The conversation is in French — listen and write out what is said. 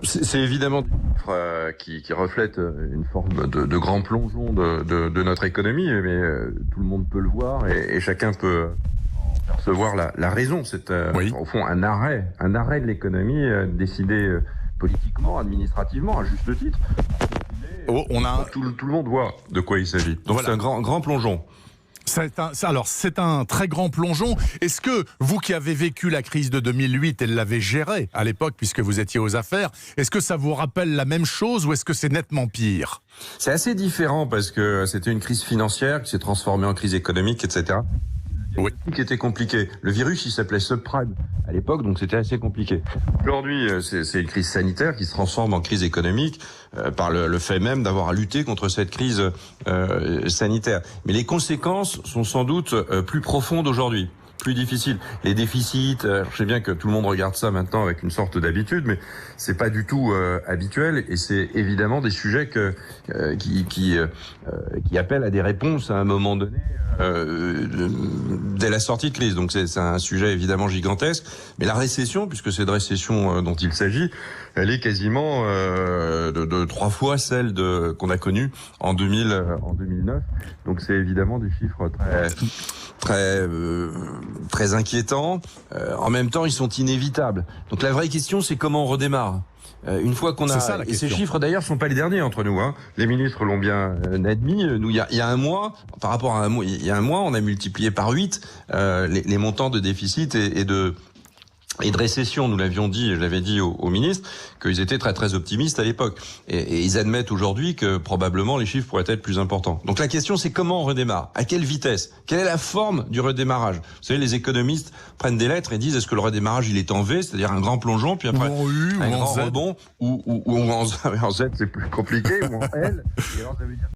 C'est évidemment des chiffres qui reflètent une forme de grand plongeon de notre économie, mais tout le monde peut le voir et chacun peut percevoir la raison. C'est Oui. au fond un arrêt de l'économie décidé politiquement, administrativement, à juste titre. Oh, Tout le monde voit de quoi il s'agit. Donc Voilà. c'est un grand plongeon. C'est un très grand plongeon. Est-ce que vous qui avez vécu la crise de 2008 et l'avez gérée à l'époque puisque vous étiez aux affaires, est-ce que ça vous rappelle la même chose ou est-ce que c'est nettement pire? C'est assez différent parce que c'était une crise financière qui s'est transformée en crise économique, etc. Oui. Qui était compliqué. Le virus, il s'appelait subprime à l'époque, donc c'était assez compliqué. Aujourd'hui, c'est une crise sanitaire qui se transforme en crise économique par le fait même d'avoir à lutter contre cette crise sanitaire. Mais les conséquences sont sans doute plus profondes aujourd'hui, plus difficiles. Les déficits, je sais bien que tout le monde regarde ça maintenant avec une sorte d'habitude, mais c'est pas du tout habituel et c'est évidemment des sujets qui appellent à des réponses à un moment donné. Dès la sortie de crise. Donc c'est un sujet évidemment gigantesque, mais la récession, puisque c'est de récession dont il s'agit, elle est quasiment de 3 fois celle qu'on a connue en 2009. Donc c'est évidemment des chiffres très inquiétants. En même temps, ils sont inévitables. Donc la vraie question, c'est comment on redémarre. Une fois qu'on a, ça, la et ces question. chiffres d'ailleurs sont pas les derniers entre nous, hein. Les ministres l'ont bien admis. Nous, il y a un mois, par rapport à il y a un mois, on a multiplié par 8 les montants de déficit et de récession. Nous l'avions dit, et je l'avais dit aux ministres, qu'ils étaient très optimistes à l'époque. Et ils admettent aujourd'hui que probablement les chiffres pourraient être plus importants. Donc la question, c'est comment on redémarre? À quelle vitesse? Quelle est la forme du redémarrage? Vous savez, les économistes prennent des lettres et disent est-ce que le redémarrage, il est en V, c'est-à-dire un grand plongeon, puis après Ou en U, un ou en grand Z. rebond, ou en Z, c'est plus compliqué, ou en L. Et alors, ça veut dire